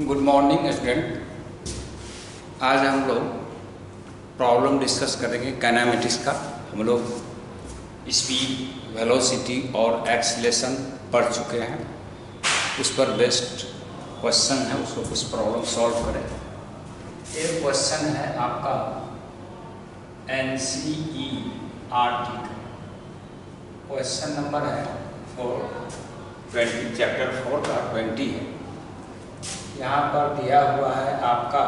Good morning student. आज हम लोग प्रॉब्लम डिस्कस करेंगे काइनेमेटिक्स का। हम लोग स्पीड, वेलोसिटी और एक्सीलरेशन पढ़ चुके हैं। उस पर बेस्ड क्वेश्चन है, उसको कुछ प्रॉब्लम सॉल्व करें। एक क्वेश्चन है आपका NCERT का, क्वेश्चन नंबर है 420, चैप्टर 4 का 20 है। यहाँ पर दिया हुआ है आपका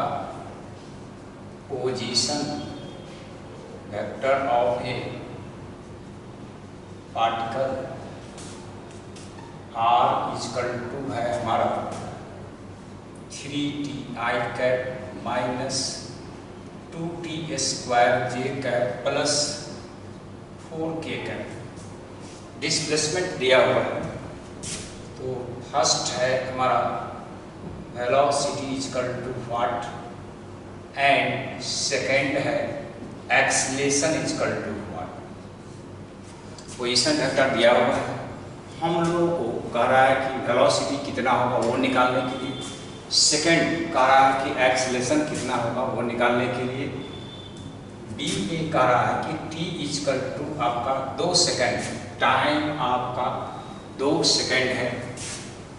position vector of a particle r equal to है हमारा 3ti cap minus 2t square J cap plus 4k cap. Displacement दिया हुआ है। तो फर्स्ट है हमारा velocity equal to what and second है acceleration equal to what. Position vector दिया हुआ है, हम लोगों को कह रहा है कि वेलोसिटी कितना होगा वो निकालने के लिए, सेकेंड कह रहा है कि एक्सीलरेशन कितना होगा वो निकालने के लिए, डी ए कह रहा है कि टी इक्वल टू आपका 2 सेकेंड, टाइम आपका 2 सेकेंड है।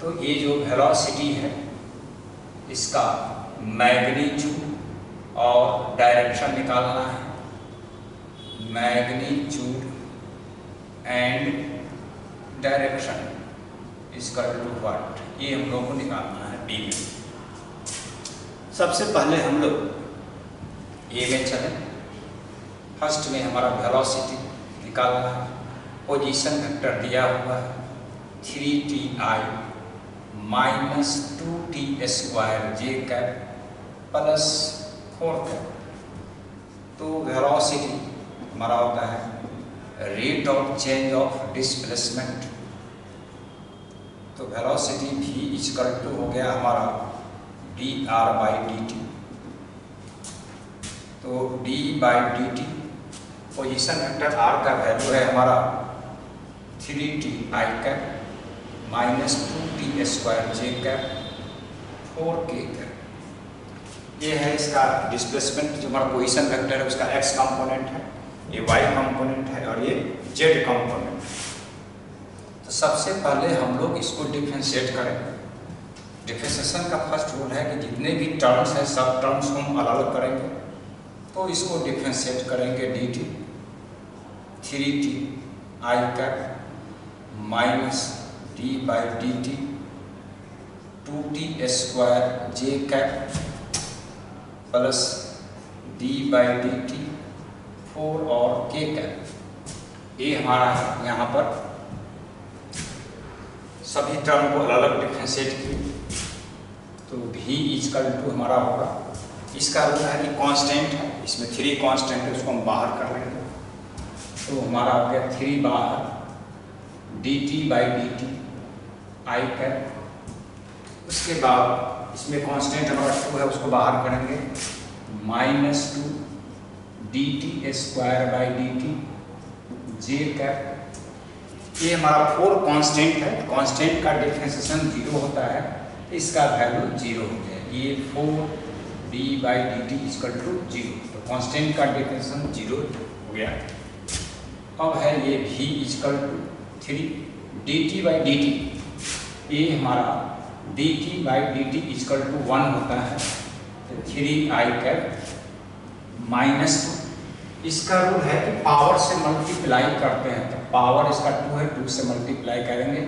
तो ये जो वेलोसिटी है इसका मैग्नीट्यूड और डायरेक्शन निकालना है। Magnitude and direction equal to what, ये हम लोगों को निकालना है डी में। सबसे पहले हम लोग ए में चले। फर्स्ट में हमारा वेलोसिटी निकालना है। पोजीशन वेक्टर दिया हुआ है 3ti minus 2t square J cap plus 4 cap. तो वेलोसिटी हमारा होता है rate of change of displacement. तो वेलोसिटी v इक्वल टू हो गया हमारा dr/dt। तो d/dt पोजीशन वेक्टर r का वैल्यू है हमारा 3ti cap minus 2t square J cap 4k cap. ये है इसका डिस्प्लेसमेंट। जो हमारा पोजीशन वेक्टर है उसका x कंपोनेंट है, ये y कंपोनेंट है और ये z कंपोनेंट है। तो सबसे पहले हम लोग इसको डिफरेंशिएट करें। डिफरेंशिएशन का फर्स्ट रूल है कि जितने भी टर्म्स हैं सब टर्म्स को हम अलग अलग करेंगे। तो इसको डिफरेंशिएट करेंगे dt 3ti cap minus d/dt 2t square J cap plus d/dt 4 और k कैप। ये हमारा है। यहाँ पर सभी टर्म को अलग अलग डिफरेंशिएट किए। तो v इक्वल टू हमारा होगा, इसका रूल है कि कांस्टेंट है, इसमें 3 कांस्टेंट है, उसको हम बाहर कर लेंगे। तो हमारा हो गया 3 बाहर dt/dt i कैप। उसके बाद इसमें कांस्टेंट हमारा 2 है, उसको बाहर करेंगे माइनस 2 dt स्क्वायर/dt जे कैप। ये हमारा 4 कांस्टेंट है। कांस्टेंट का डिफरेंशिएशन 0 होता है, इसका वैल्यू 0 हो गया। ये 4 d/dt इक्वल टू 0। तो कांस्टेंट का डिफरेंशिएशन 0 हो गया। अब है ये v इक्वल टू 3 dt/dt। ये हमारा dt/dt इक्वल टू 1 होता है। तो 3i कैप माइनस 2। इसका रूल है कि पावर से मल्टीप्लाई करते हैं। तो पावर इसका 2 है, 2 से मल्टीप्लाई करेंगे,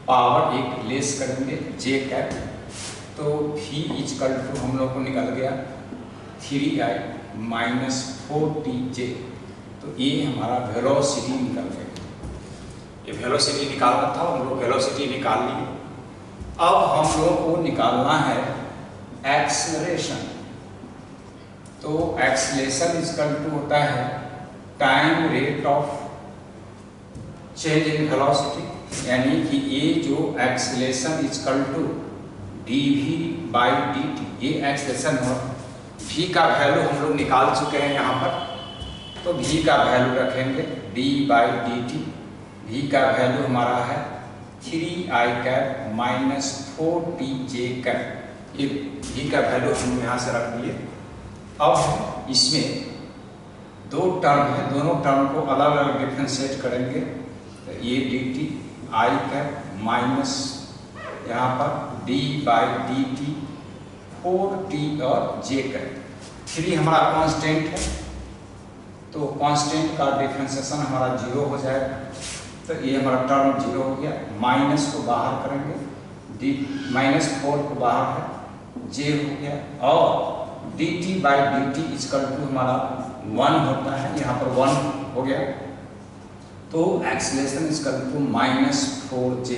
पावर 1 लेस करेंगे जे कैप। तो v इक्वल टू हम लोग को निकल गया 3i माइनस 4tj। तो ये हमारा वेलोसिटी निकल गया। ये वेलोसिटी निकालना था, हम लोग वेलोसिटी निकाल लिए। अब हम लोग को निकालना है एक्सीलरेशन। तो एक्सीलरेशन इक्वल टू होता है time rate of change in velocity, यानी कि ये जो एक्सीलरेशन इक्वल टू dv/dt, ये एक्सीलरेशन हो। v का वैल्यू हम लोग निकाल चुके हैं यहाँ पर। तो v का वैल्यू रखेंगे d/dt। v का वैल्यू हमारा है 3i cap minus 4tj cap. ये v का वैल्यू हम यहाँ से रख दिए। अब इसमें दो टर्म है, दोनों टर्म को अलग अलग डिफ्रेंशिएट करेंगे। तो ये dt I कैप माइनस यहाँ पर d बाई dt 4t और j कैप। 3 हमारा कांस्टेंट है, तो कांस्टेंट का डिफ्रेंशिएशन हमारा 0 हो जाएगा। तो ये हमारा टर्म 0 हो गया। माइनस को बाहर करेंगे, -4 को बाहर है, j हो गया। और dt by dt equal to हमारा 1 होता है, यहाँ पर 1 हो गया। तो एक्सीलरेशन इक्वल टू -4j।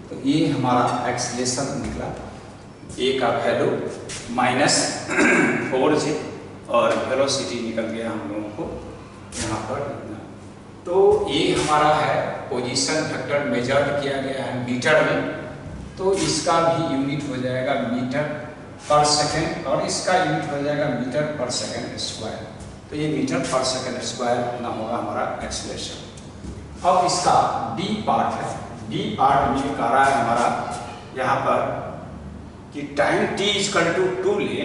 तो ये हमारा एक्सीलरेशन निकला, a का वैल्यू -4j और वेलोसिटी निकल गया हम लोगों को यहाँ पर इतना। तो ये हमारा है पोजीशन वेक्टर मेजर्ड किया गया है मीटर में, तो इसका भी यूनिट हो जाएगा मीटर पर सेकेंड और इसका यूनिट हो जाएगा मीटर पर सेकेंड स्क्वायर। तो ये मीटर पर सेकेंड स्क्वायर इतना होगा हमारा एक्सीलरेशन। अब इसका डी पार्ट है, डी पार्ट में कह रहा है हमारा यहाँ पर कि टाइम t इक्वल टू 2 ले,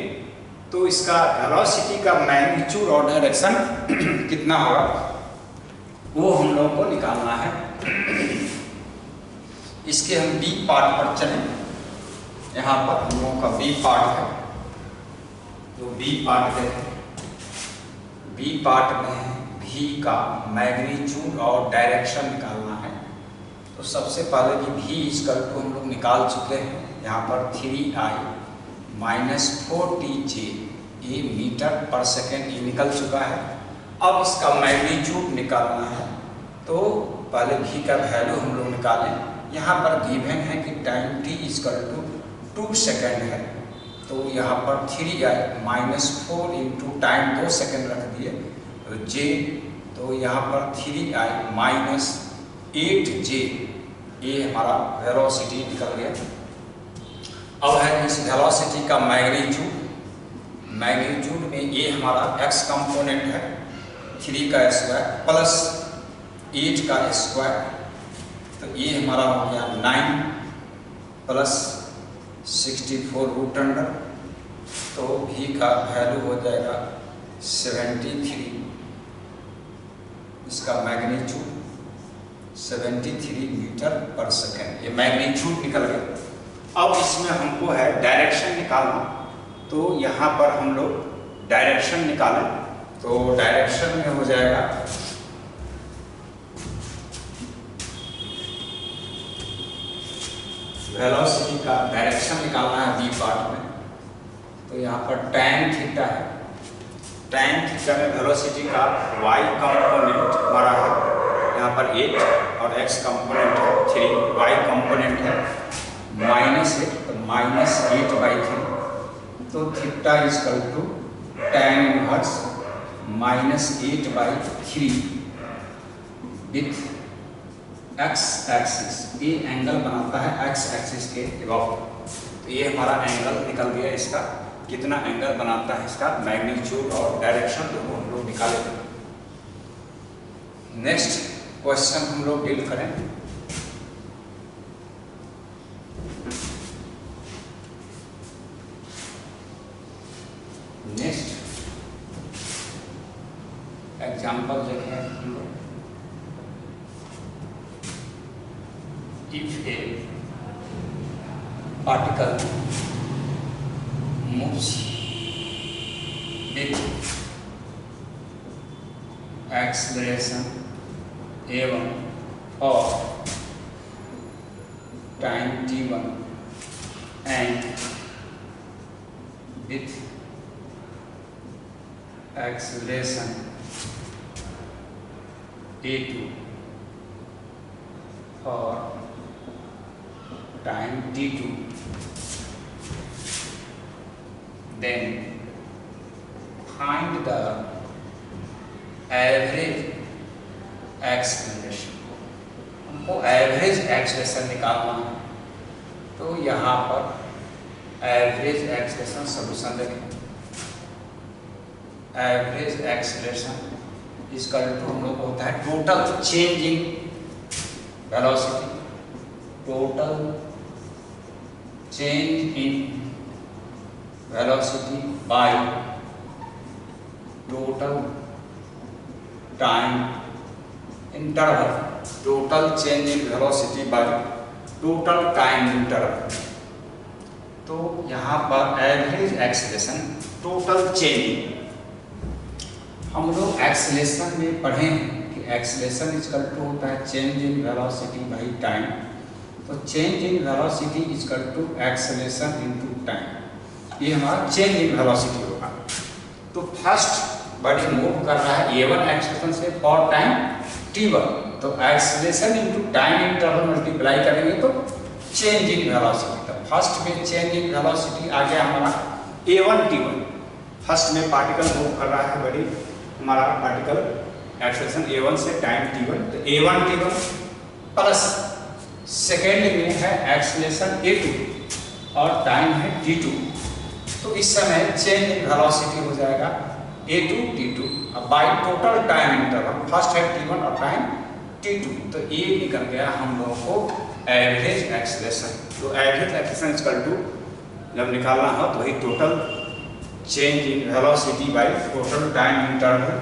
तो इसका वेलोसिटी का मैग्नीट्यूड और डायरेक्शन कितना होगा वो हम लोगों को निकालना है। इसके हम बी पार्ट पर चलें। यहाँ पर हम लोगों का बी पार्ट है, तो बी पार्ट देखें। बी पार्ट में v का मैग्नीट्यूड और डायरेक्शन निकालना है। तो सबसे पहले कि v इक्वल टू हम लोग निकाल चुके हैं, यहाँ पर 3i -4tj ये मीटर पर सेकेंड ये निकल चुका है। अब इसका मैग्नीट्यूड निकालना है, तो पहले v का वैल्यू हम लोग निकालें। यहाँ पर गिवन है कि time t equal to 2 second है, तो यहाँ पर 3i -4 इंटू टाइम 2 सेकेंड रख दिए, तो j, तो यहाँ पर 3i -8j ये हमारा वेलोसिटी निकल गया। अब है इस वेलोसिटी का मैग्नीट्यूड। मैग्नीट्यूड में ये हमारा x कंपोनेंट है 3 का स्क्वायर प्लस 8 का स्क्वायर, तो ये हमारा हो गया 9 प्लस 64 रूट अंडर। तो v का वैल्यू हो जाएगा 73, इसका मैग्नीट्यूड 73 मीटर पर सेकेंड, ये मैग्नीट्यूड निकल गया। अब इसमें हमको है डायरेक्शन निकालना, तो यहाँ पर हम लोग डायरेक्शन निकालें। तो डायरेक्शन में हो जाएगा वेलोसिटी का डायरेक्शन निकालना है बी पार्ट में। तो यहाँ पर tan थीटा है, tan थीटा में वेलोसिटी का y कंपोनेंट हमारा है यहाँ पर 8 और x कंपोनेंट है 3, y कंपोनेंट है -8, तो -8/3। तो theta equal to tan inverse -8/3 with x axis. ये एंगल बनाता है x एक्सिस के अबव। तो ये हमारा एंगल निकल गया। इसका कितना एंगल बनाता है, इसका मैग्नीट्यूड और डायरेक्शन दोनों हम लोग निकाले। नेक्स्ट क्वेश्चन हम लोग डील करें। नेक्स्ट एग्जाम्पल देखें हम लोग। If a particle moves with acceleration a1 or time t1 and with acceleration a2 or time t2, then find the average acceleration। हमको एवरेज एक्सेलरेशन निकालना है। तो यहाँ पर एवरेज एक्सेलरेशन सोल्यूशन देखें। एवरेज एक्सेलरेशन इसका जो हम लोग होता है total change in velocity, total change in velocity by total time interval, total change in velocity by total time interval. तो यहाँ पर एवरेज एक्सेलेरेशन, टोटल चेंज, हम लोग एक्सेलेरेशन में पढ़े हैं कि एक्सेलेरेशन इक्वल टू होता है change in velocity by time. तो change in velocity equal to acceleration into time, ये हमारा चेंज इन वेलोसिटी होगा। तो फर्स्ट बॉडी मूव कर रहा है a1 एक्सेलेरेशन से फॉर टाइम t1, तो acceleration into time interval multiply करेंगे तो चेंज इन वेलोसिटी। तो फर्स्ट में चेंज इन वेलोसिटी आ गया हमारा a1 t1, फर्स्ट में पार्टिकल मूव कर रहा है बॉडी, हमारा पार्टिकल एक्सेलेरेशन a1 से टाइम t1, तो a1 t1 प्लस सेकेंड में है एक्सेलेरेशन a2 और टाइम है t2। तो इस समय चेंज इन वेलोसिटी हो जाएगा a2 t2 by total time interval, first है t1 और टाइम t2। तो ये निकल गया हम लोगों को एवरेज एक्सेलेरेशन। तो एवरेज एक्सेलेरेशन इक्वल टू जब निकालना हो तो वही total change in velocity by total time interval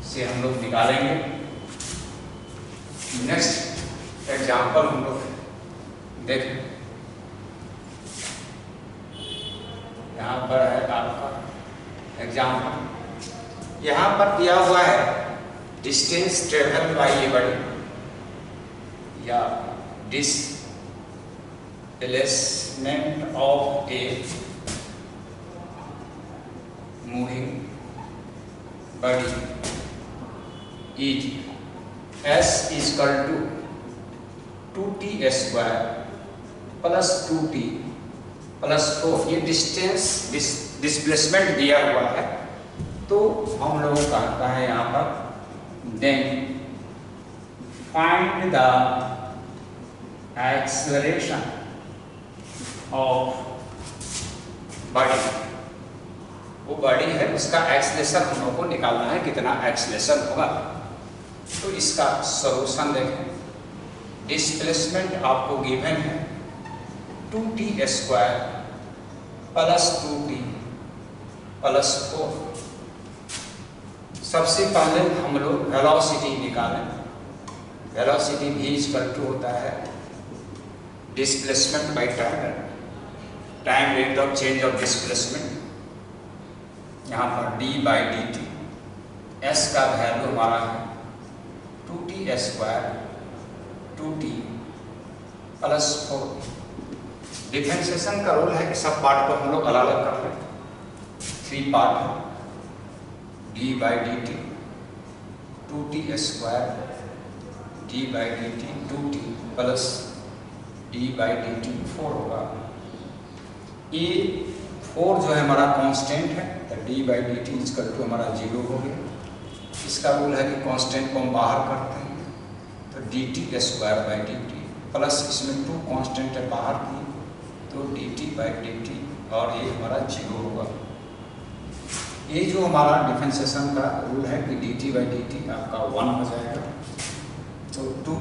से हम लोग निकालेंगे। नेक्स्ट एग्जांपल हम लोग देखें, यहाँ पर है आपका एग्जांपल, यहाँ पर दिया हुआ है distance travel by a body या displacement of a moving body is s equal to 2t square plus 2t plus 4, ये डिस्टेंस डिस्प्लेसमेंट दिया हुआ है। तो हम लोगों का कहता है यहाँ पर then find the acceleration of body, वो बॉडी है उसका एक्सेलरेशन हम लोग को निकालना है, कितना एक्सेलरेशन होगा। तो इसका सॉल्यूशन देखें, डिस्प्लेसमेंट आपको गिवन है 2t square plus 2t plus 4। सबसे पहले हम लोग वेलोसिटी निकालें, वेलोसिटी भी इक्वल टू होता है displacement by time, time rate of change of displacement, यहाँ पर d by D T, s का वैल्यू हमारा है 2t square 2t plus 4। Differentiation का रोल है कि सब पार्ट को हम लोग अलग अलग कर लें, 3 पार्ट है, d by D T 2t square d by D T 2t plus d by D T 4 होगा। ये 4 जो है हमारा कांस्टेंट है, तो d by D T equal to हमारा 0 हो गया। इसका रूल है कि कांस्टेंट को हम बाहर करते हैं, तो D T square by D T plus इसमें 2 कांस्टेंट है बाहर की, तो D T by D T और ये हमारा 0 होगा। ये जो हमारा डिफरेंशिएशन का रूल है कि D T by D T आपका 1 हो जाएगा। तो 2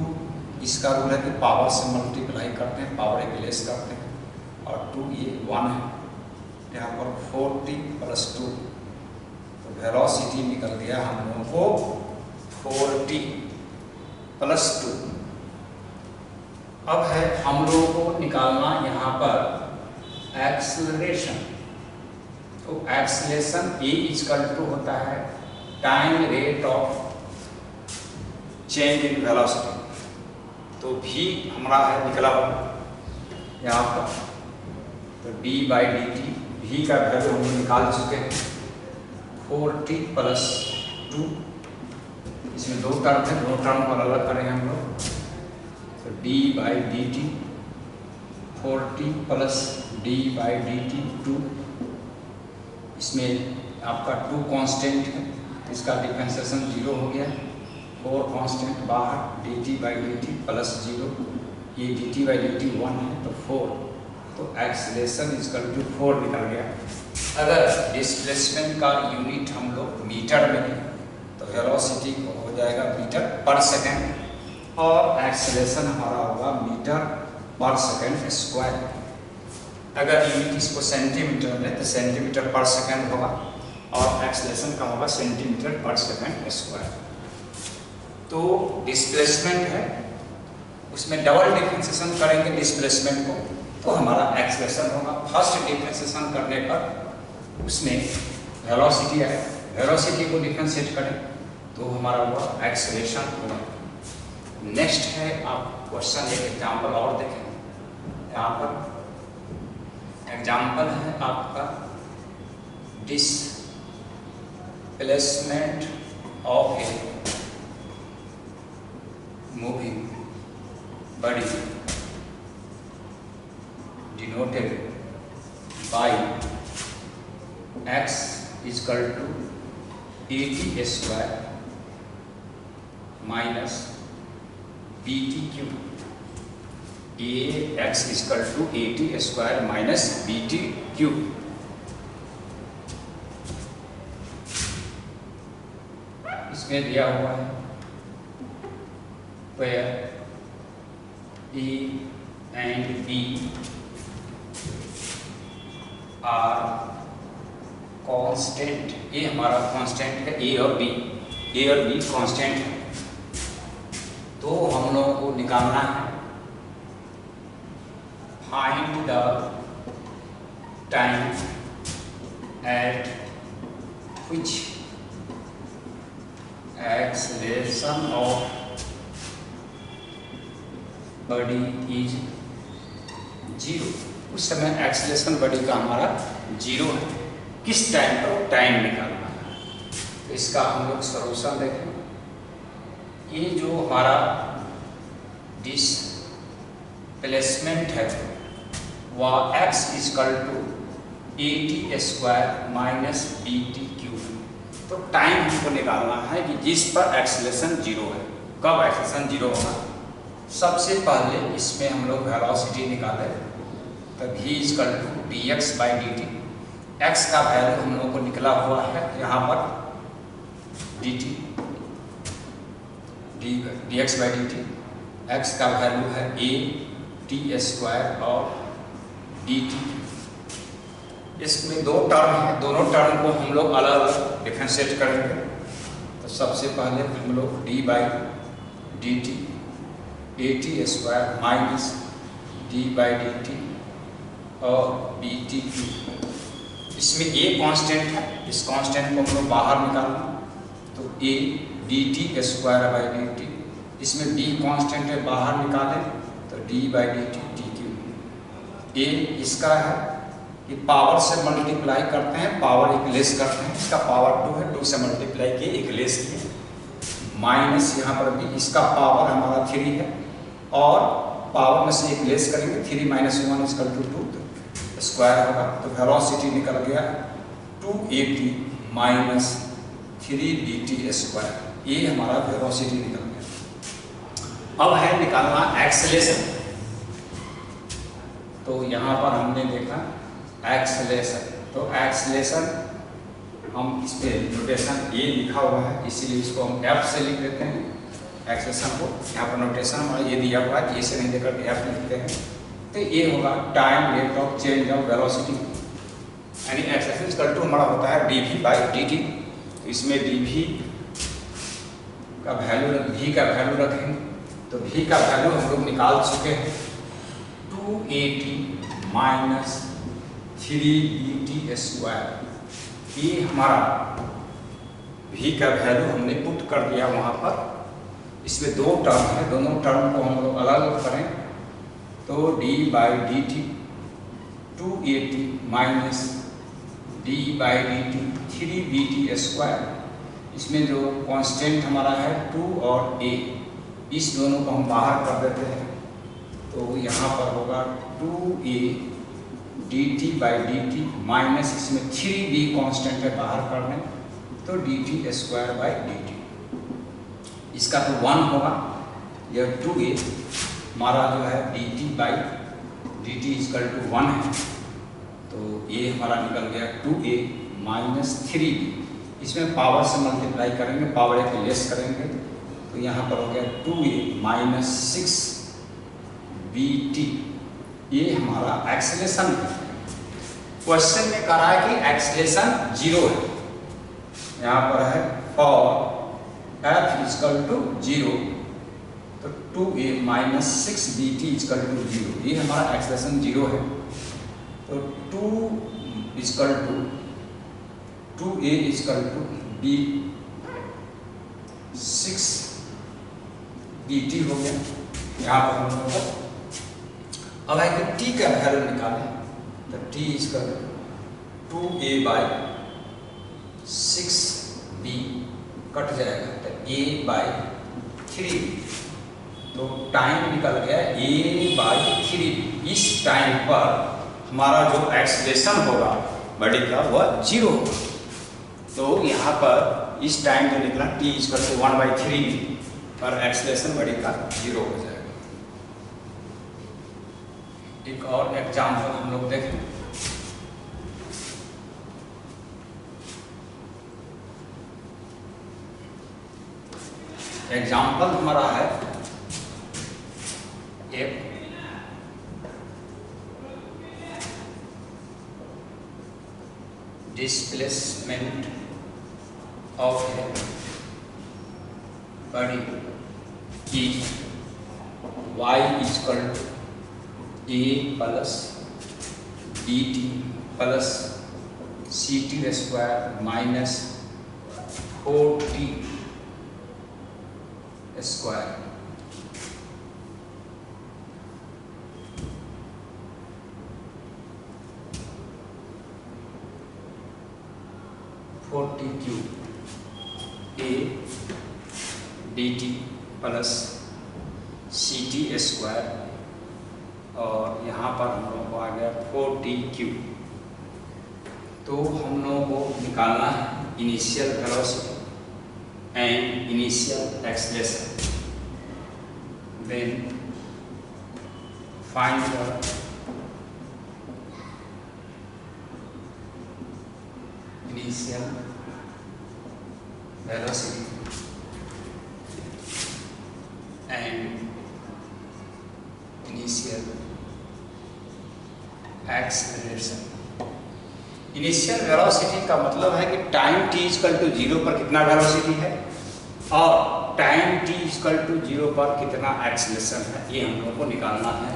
इसका रूल है कि पावर से मल्टीप्लाई करते हैं, पावर एक लेस करते हैं, और 2 ये 1 है, यहाँ पर 4t प्लस 2, तो वेलोसिटी निकल गया हम लोगों को 4t प्लस 2। अब है हम लोगों को निकालना यहाँ पर एक्सेलरेशन। तो एक्सेलरेशन ए इक्वल टू होता है time rate of change in velocity, तो v हमारा है निकला यहाँ पर, तो d by D T, v का वैल्यू हम निकाल चुके हैं 4t प्लस 2, इसमें 2 टर्म है, 2 टर्म को अलग करेंगे हम लोग, तो d by D T 4t plus d by D T 2, इसमें आपका 2 कांस्टेंट है, इसका डिफरेंशिएशन 0 हो गया, 4 कांस्टेंट बाहर, D T by D T plus 0, ये D T by D T 1 है तो 4, तो एक्सेलरेशन इक्वल टू 4 निकल गया। अगर डिस्प्लेसमेंट का यूनिट हम लोग मीटर में लें तो वेलोसिटी हो जाएगा मीटर पर सेकेंड, और एक्सेलरेशन हमारा होगा मीटर पर सेकेंड स्क्वायर। अगर यूनिट इसको सेंटीमीटर में तो सेंटीमीटर पर सेकंड होगा और एक्सेलरेशन का होगा सेंटीमीटर पर सेकंड स्क्वायर। तो डिस्प्लेसमेंट है, उसमें डबल डिफरेंशिएशन करेंगे डिस्प्लेसमेंट को तो हमारा एक्सेलरेशन होगा। फर्स्ट डिफरेंशिएशन करने पर उसमें वेलोसिटी है, वेलोसिटी को डिफरेंशिएट करें तो हमारा हुआ एक्सेलरेशन होगा। नेक्स्ट है आप क्वेश्चन एक एग्जाम्पल और देखें। यहाँ पर एग्जाम्पल है आपका displacement of a moving body denoted by x is equal to at square minus bt cube। ax is equal to at square minus bt cube। इसमें दिया हुआ है where A and B are constant। A हमारा constant है, A और B constant है। तो हम लोगों को निकालना है find the time at which acceleration of body is zero. उस समय एक्सेलरेशन बॉडी का हमारा जीरो है। किस टाइम पर टाइम निकालना है, तो इसका हम लोग सॉल्यूशन देखें। ये जो हमारा डिस्प्लेसमेंट है वह x is equal to at square minus bt cube. तो टाइम हमको निकालना है कि जिस पर एक्सेलरेशन जीरो है। कब एक्सेलरेशन जीरो होगा? सबसे पहले इसमें हम लोग वेलोसिटी निकाले तो v is equal to dx by dt। x का वैल्यू हम लोग को निकला हुआ है यहाँ पर dt dx by dt। x का वैल्यू है a t स्क्वायर और dt। इसमें दो टर्म है, दोनों टर्म को हम लोग अलग अलग डिफरेंशिएट करेंगे। तो सबसे पहले हम लोग d by dt at square minus d by dt और bt क्यूब। इसमें a कांस्टेंट है, इस कांस्टेंट को हम लोग बाहर निकालना तो a dt square by dt। इसमें b कांस्टेंट है, बाहर निकालें तो d by dt t cube. a इसका है कि पावर से मल्टीप्लाई करते हैं, पावर एक लेस करते हैं। इसका पावर 2 है, 2 से मल्टीप्लाई किए एक लेस किए माइनस यहाँ पर भी इसका पावर हमारा 3 है और पावर में से एक लेस करेंगे 3 minus 1 is equal to 2 square होगा। तो वेलोसिटी निकल गया 2at माइनस 3bt स्क्वायर। ये हमारा वेलोसिटी निकल गया। अब है निकालना एक्सेलरेशन। तो यहाँ पर हमने देखा एक्सेलरेशन। तो एक्सेलरेशन हम इस पे नोटेशन ए लिखा हुआ है, इसीलिए इसको हम एफ से लिख देते हैं। एक्सेलरेशन को यहाँ पर नोटेशन हमारा ये दिया हुआ है, ए से नहीं देकर एफ लिखते हैं। तो ये होगा time rate of change of velocity, यानी एक्सेलरेशन इक्वल टू हमारा होता है dv बाई dt। तो इसमें dv का वैल्यू v का वैल्यू रखेंगे तो v का वैल्यू हम लोग निकाल चुके हैं 2at माइनस 3bt स्क्वायर। ये हमारा v का वैल्यू हमने पुट कर दिया वहाँ पर। इसमें दो टर्म है, दोनों टर्म को हम लोग अलग अलग करें तो d by dt 2at minus d by dt 3bt square. इसमें जो कांस्टेंट हमारा है 2 और a, इस दोनों को हम बाहर कर देते हैं तो यहाँ पर होगा 2a dt by dt minus इसमें 3b कांस्टेंट है, बाहर करने तो dt स्क्वायर बाई dt। इसका तो 1 होगा, यह 2a हमारा जो है dt by dt equal to 1 है। तो ये हमारा निकल गया 2a माइनस 3b। इसमें पावर से मल्टीप्लाई करेंगे, पावर एक लेस करेंगे तो यहाँ पर हो गया 2a माइनस 6bt। ये हमारा एक्सेलरेशन है। क्वेश्चन में कह रहा है कि एक्सलेशन 0 है, यहाँ पर है फॉर f इक्वल टू 0, तो 2a minus 6bt equal to 0, ये हमारा एक्सलेशन 0 है। तो 2 equal to 2a equal to b 6bt हो गया। यहाँ पर हम लोग अब है कि t का वैल्यू निकालें, तो t equal to 2a by 6b cut जाएगा, तो a बाई 3, तो टाइम निकल गया a बाई 3। इस टाइम पर हमारा जो एक्सलेशन होगा बॉडी का वह 0 होगा। तो यहाँ पर इस टाइम जो निकला t इक्वल टू 1/3 पर एक्सलेशन बॉडी का 0 हो जाएगा। एक और एग्जाम्पल हम लोग देखें। एग्जाम्पल हमारा है एक डिस्प्लेसमेंट ऑफ ए बॉडी की y equal to a plus dt plus ct square minus 4t square. a dt plus ct square, और यहाँ पर हम लोगों को आ गया 4tq। तो हम लोगों को निकालना है initial velocity and initial acceleration. Then find the initial velocity and initial acceleration. Initial velocity का मतलब है कि टाइम t इक्वल टू 0 पर कितना वेलोसिटी है और टाइम t इक्वल टू 0 पर कितना एक्सेलरेशन है, ये हम लोग को निकालना है।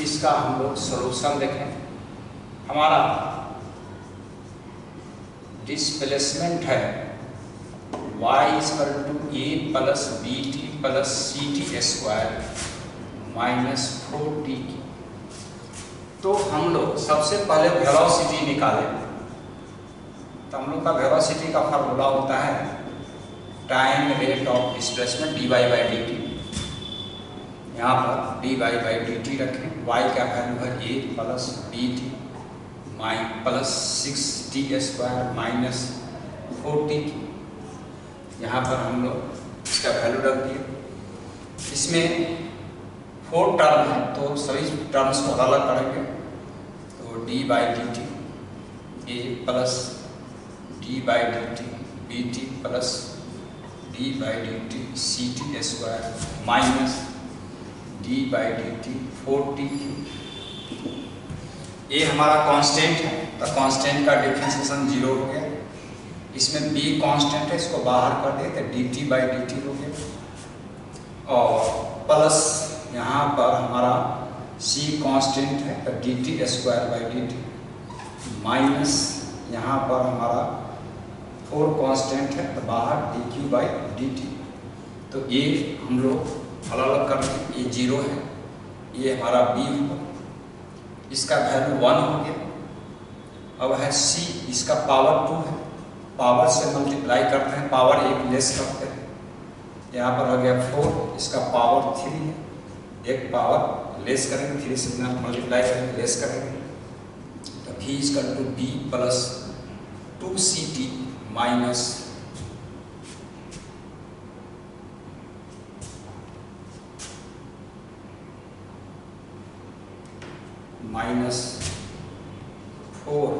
इसका हम लोग सॉल्यूशन देखें। हमारा डिस्प्लेसमेंट है y equal to a plus bt plus ct square minus 4t। तो हम लोग सबसे पहले वेलोसिटी निकालें। तो हम लोग का वेलोसिटी का फार्मूला होता है time rate of displacement dy by dt। यहाँ पर dy बाई dt रखें, y का वैल्यू है a plus bt plus 6t square minus 4t। यहाँ पर हम लोग इसका वैल्यू रख दिए। इसमें 4 टर्म है तो सभी टर्म्स को अलग करेंगे। तो d by D T A plus d by D T B T plus d by D T C T square minus d by D T 4t cube. ये हमारा कांस्टेंट है, तो कांस्टेंट का डिफरेंशिएशन 0 हो गया। इसमें b कांस्टेंट है, इसको बाहर कर दे तो dt बाई डी टी हो गया, और प्लस यहाँ पर हमारा c कांस्टेंट है तो dt square by D T minus यहाँ पर हमारा 4 कांस्टेंट है तो बाहर dq बाई डी टी। तो ये हम लोग अलग अलग करते हैं, ये 0 है, ये हमारा b होगा, इसका वैल्यू 1 हो गया। अब है c, इसका पावर 2 है, पावर से मल्टीप्लाई करते हैं, पावर 1 लेस करते हैं। यहाँ पर हो गया 4, इसका पावर 3 है, एक पावर लेस करेंगे, 3 से मल्टीप्लाई करेंगे, लेस करेंगे। तो v equal to b plus 2ct minus -4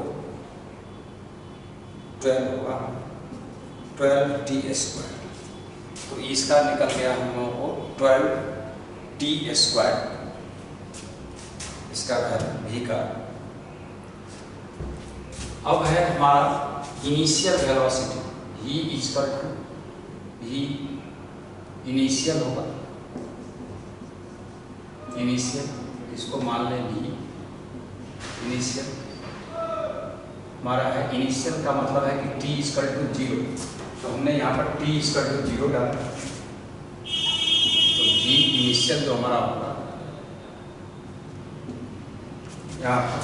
12 होगा 12t स्क्वायर। तो इसका निकल गया हम लोगों को 12t स्क्वायर, इसका वैल्यू v का अब है हमारा initial velocity, v equal to v initial होगा, इनिशियल, इसको मान लें v इनिशियल। हमारा है इनिशियल का मतलब है कि t इक्वल टू 0, तो हमने यहाँ पर t इक्वल टू 0 डाला, तो v इनिशियल जो हमारा होगा यहाँ पर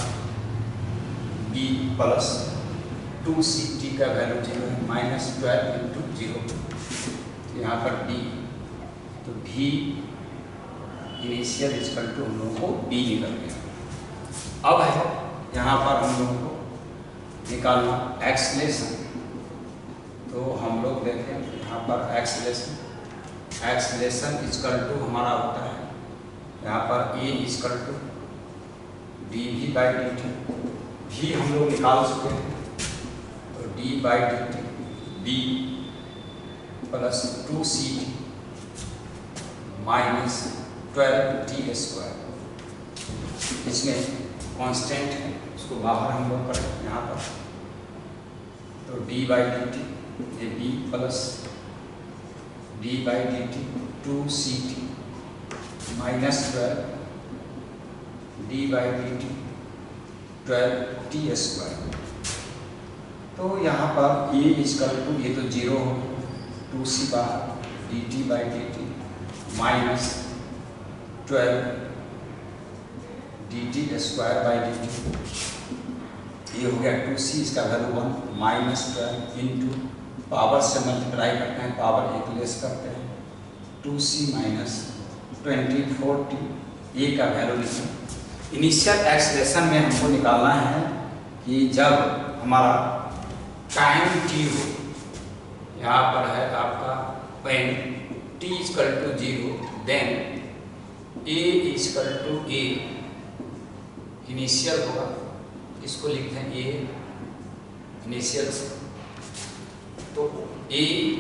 b प्लस 2ct का वैल्यू 0 है, -12 इंटू 0, तो यहाँ पर b, तो v इनिशियल इक्वल टू हम लोगों को b निकल गया। अब है यहाँ पर हम लोगों को निकालना एक्सेलेरेशन, तो हम लोग देखें यहाँ पर एक्सेलेरेशन इक्वल टू हमारा होता है यहाँ पर a equal to dv by dt, भी हम लोग निकाल चुके हैं, तो d by dt b plus 2ct minus 12t square, इसमें कांस्टेंट है, उसको बाहर हम लोग करें यहाँ पर, तो d बाई dt ये b plus d by dt 2ct minus 12 d by dt 12t square, तो यहाँ पर a इक्वल टू ये तो 0 हो, 2c बाहर dt by dt minus 12 dt square by dt, ये हो गया 2c, इसका वैल्यू 1 माइनस 12 इंटू पावर से मल्टीप्लाई करते हैं, पावर एक लेस करते हैं, 2c माइनस 24t, a का वैल्यू लिखें। इनिशियल एक्सेलेरेशन में हमको निकालना है कि जब हमारा टाइम t हो, यहाँ पर है आपका when t equal to 0 then a equal to a initial होगा, इसको लिखते हैं a इनिशियल, तो a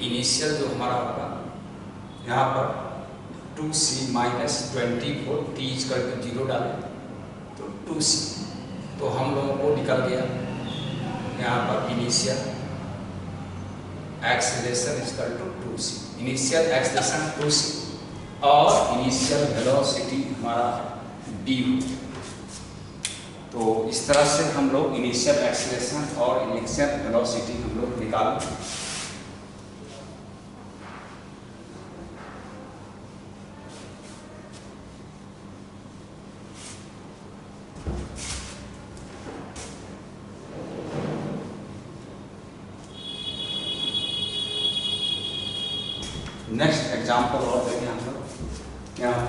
इनिशियल जो हमारा होगा यहाँ पर 2c minus 24 t equal to 0 डालें, तो 2c, तो हम लोगों को निकल गया यहाँ पर initial acceleration equal to 2c, initial acceleration 2c और इनिशियल वेलोसिटी हमारा d हो। तो इस तरह से हम लोग इनिशियल एक्सेलेरेशन और इनिशियल वेलोसिटी हम लोग निकालें। नेक्स्ट एग्जाम्पल और देखें हम लोग, यहाँ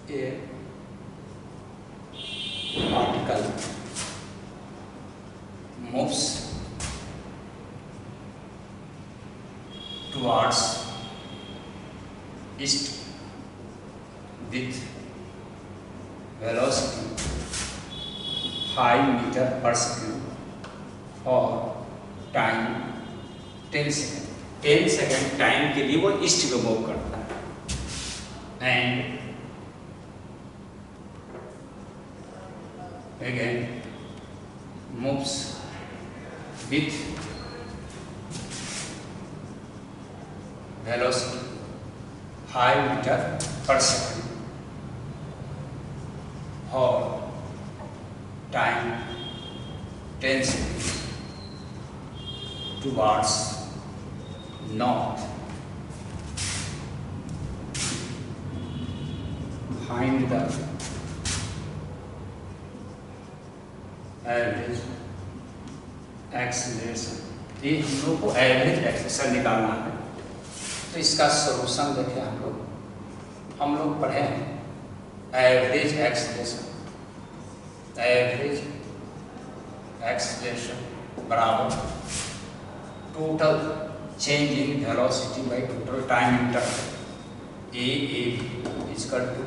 a particle moves towards east with velocity 5 meter per second और टाइम 10 सेकेंड, 10 सेकेंड टाइम के लिए वो ईस्ट को मूव करता है, and again moves with velocity 5 meter per second और time 10 seconds towards north. Find the average acceleration, ये हम लोग को एवरेज एक्सेलरेशन निकालना है। तो इसका सॉल्यूशन देखें हम लोग पढ़े हैं एवरेज एक्सेलरेशन, एवरेज एक्सेलरेशन बराबर total change in velocity by total time interval, A B equal to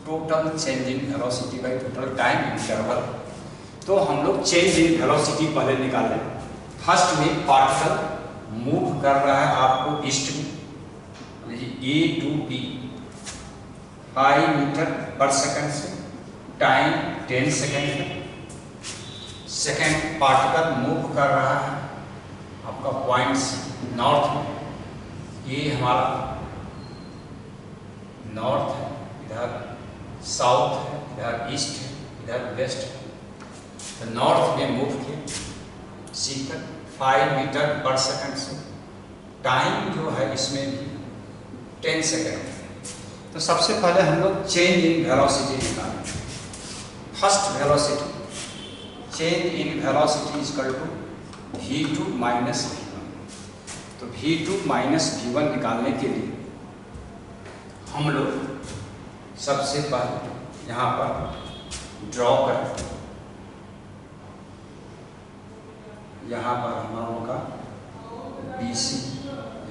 total change in velocity by total time interval. तो हम लोग चेंज इन वेलोसिटी पहले निकाल लें। फर्स्ट में पार्टिकल मूव कर रहा है आपको ईस्ट में, ए टू बी, 5 मीटर पर सेकंड से, टाइम 10 सेकंड है। सेकंड पार्टिकल मूव कर रहा है आपका पॉइंट्स नॉर्थ में, ये हमारा नॉर्थ है, इधर साउथ है, इधर ईस्ट है, इधर वेस्ट है। तो नॉर्थ में मूव किया सीकर 5 मीटर पर सेकंड से, टाइम जो है इसमें भी 10 सेकंड है। तो सबसे पहले हम लोग चेंज इन वेलोसिटी निकालें। First velocity, change in velocity is equal to v2 minus v1। तो v2 माइनस v1 निकालने के लिए हम लोग सबसे पहले यहाँ पर ड्रॉ करें। यहाँ पर हम लोगों का BC,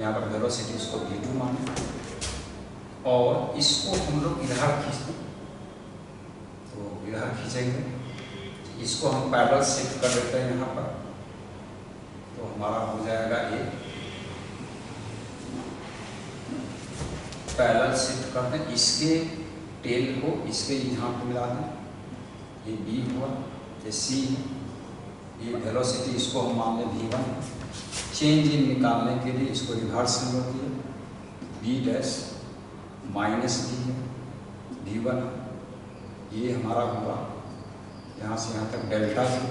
यहाँ पर वेलोसिटी उसको v2 माने, और इसको हम लोग इधर खींचते, तो इधर खींचेंगे, इसको हम पैरेलल शिफ्ट कर देते हैं यहाँ पर, तो हमारा हो जाएगा ये पैरेलल शिफ्ट करते हैं। इसके टेल को इसके यहाँ पे मिला दें, ये B हुआ, ये C है, ये वेलोसिटी इसको हम मान लें v1। चेंज इन निकालने के लिए इसको रिवर्स हम लोग किए, B डैश माइनस b है, v1, ये हमारा हुआ यहाँ से यहाँ तक डेल्टा है।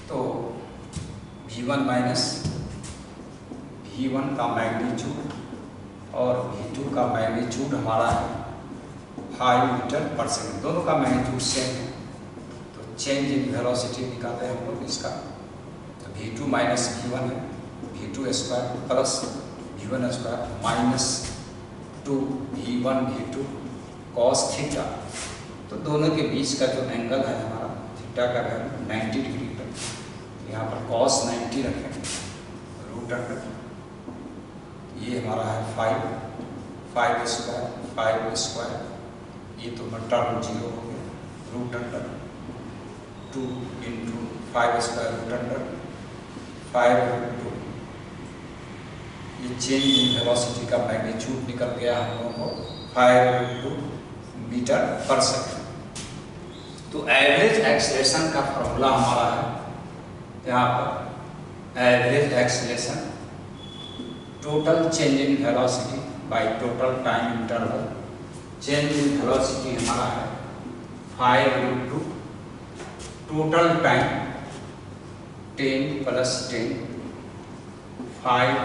तो v1 माइनस v1 का मैग्नीट्यूड और v2 का मैग्नीट्यूड हमारा है 5 मीटर पर सेकंड, दोनों का मैग्नीट्यूड सेम है। तो चेंज इन वेलोसिटी निकालते हैं हम लोग इसका, तो v2 माइनस v1 है, v2 square plus v1 square minus 2 v1 v2 cos theta. तो दोनों के बीच का जो एंगल है हमारा थीटा का वैल्यू 90 डिग्री पर, यहाँ पर कॉस 90 रखेंगे, रूट अंडर ये हमारा है 5 स्क्वायर, ये तो टर्म 0 हो गया, root under 2 into 5 square root under 5 ये चेंज इन वेलोसिटी का मैग्नीट्यूड निकल गया हम लोगों को 5 मीटर पर सेकंड। तो एवरेज एक्सेलरेशन का फॉर्मूला हमारा है यहाँ पर, average acceleration total change in velocity by total time interval. Change in velocity हमारा है 5 total time 10 plus 10, 5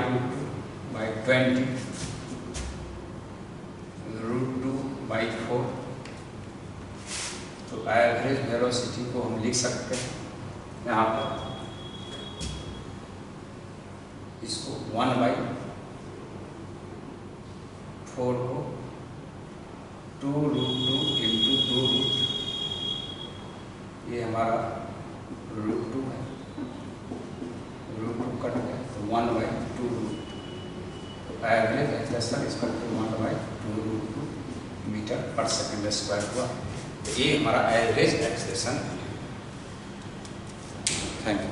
by 20 √2 by 4। तो एवरेज वेलोसिटी को हम लिख सकते हैं यहाँ पर, इसको 1 by 4 को 2√2 इंटू 2 रूट, ये हमारा √2 है, √2 कट गया तो 1 by 2 रूट। एवरेज एक्सेलरेशन इसका 1 by 2 मीटर पर सेकंड स्क्वायर हुआ। तो ये हमारा एवरेज एक्सेलरेशन है। Thank you.